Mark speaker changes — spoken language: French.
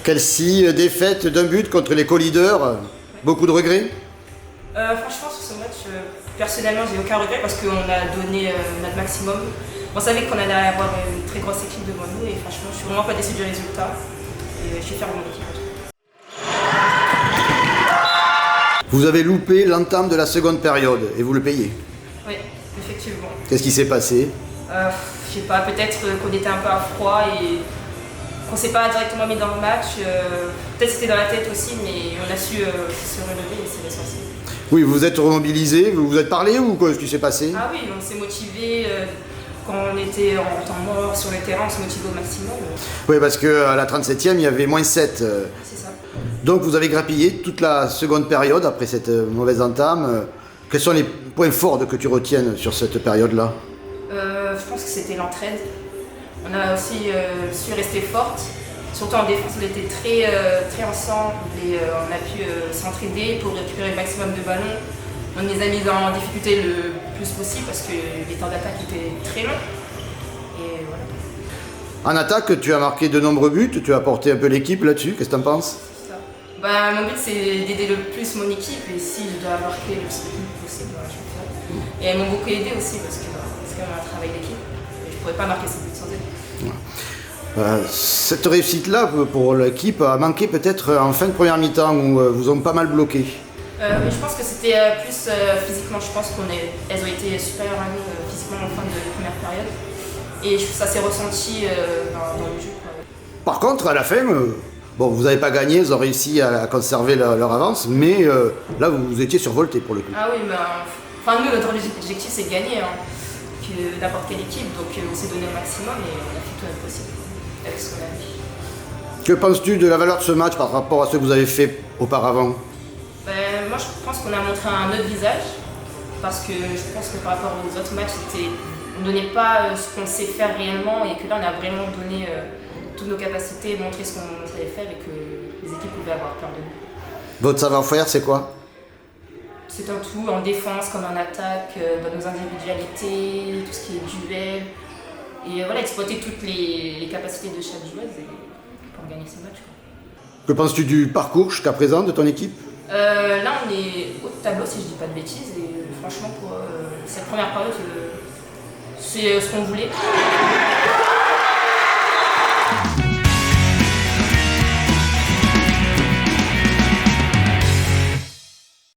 Speaker 1: Kelsey, défaite d'un but contre les co-leaders, beaucoup de regrets?
Speaker 2: Franchement, sur ce match, personnellement, j'ai aucun regret parce qu'on a donné notre maximum. On savait qu'on allait avoir une très grosse équipe devant nous et franchement, je suis vraiment pas déçu du résultat. Et je suis fier de mon équipe.
Speaker 1: Vous avez loupé l'entame de la seconde période et vous le payez.
Speaker 2: Oui, effectivement.
Speaker 1: Qu'est-ce qui s'est passé?
Speaker 2: Je sais pas, peut-être qu'on était un peu à froid et qu'on s'est pas directement mis dans le match. Peut-être c'était dans la tête aussi, mais on a su se relever et c'est l'essentiel.
Speaker 1: Oui, vous êtes remobilisé, vous vous êtes parlé ou quoi, ce qui s'est passé?
Speaker 2: Ah oui, on s'est motivé. Quand on était en temps mort sur le terrain, on s'est motivé au maximum.
Speaker 1: Oui, parce qu'à la 37e, il y avait -7.
Speaker 2: C'est ça.
Speaker 1: Donc vous avez grappillé toute la seconde période après cette mauvaise entame. Quels sont les points forts que tu retiennes sur cette période-là?
Speaker 2: Je pense que c'était l'entraide. On a aussi su rester forte. Surtout en défense, on était très ensemble et on a pu s'entraider pour récupérer le maximum de ballons. On les a mis en difficulté le plus possible parce que les temps d'attaque étaient très longs. Et voilà.
Speaker 1: En attaque, tu as marqué de nombreux buts, tu as apporté un peu l'équipe là-dessus, qu'est-ce que tu en penses?
Speaker 2: C'est ça. Bah, mon but c'est d'aider le plus mon équipe et si je dois marquer le plus possible, voilà, je le fais. Et elles m'ont beaucoup aidé aussi parce que c'est quand même un travail d'équipe. Et je ne pourrais pas marquer ces buts sans elles.
Speaker 1: Cette réussite-là pour l'équipe a manqué peut-être en fin de première mi-temps où vous ont pas mal bloqué.
Speaker 2: Mais je pense que c'était plus physiquement, je pense qu'elles ont été supérieures à nous physiquement en fin de première période. Et ça s'est ressenti dans le jeu. Quoi.
Speaker 1: Par contre, à la fin, bon, vous n'avez pas gagné, ils ont réussi à conserver leur avance, mais là, vous étiez survolté pour le coup.
Speaker 2: Ah oui, enfin, nous, notre objectif, c'est de gagner, hein, n'importe quelle équipe. Donc, on s'est donné au maximum et on a fait tout notre possible avec ce qu'on a vu.
Speaker 1: Que penses-tu de la valeur de ce match par rapport à ce que vous avez fait auparavant?
Speaker 2: Moi, je pense qu'on a montré un autre visage, parce que je pense que par rapport aux autres matchs, on ne donnait pas ce qu'on sait faire réellement, et que là, on a vraiment donné toutes nos capacités, montré ce qu'on savait faire, et que les équipes pouvaient avoir peur de nous.
Speaker 1: Votre savoir-faire, c'est quoi?
Speaker 2: C'est un tout, en défense comme en attaque, dans nos individualités, tout ce qui est duel, et voilà, exploiter toutes les capacités de chaque joueuse pour gagner ces matchs.
Speaker 1: Que penses-tu du parcours jusqu'à présent de ton équipe?
Speaker 2: Là, on est haut de tableau, si je dis pas de bêtises, et franchement, pour cette première période, c'est ce qu'on voulait.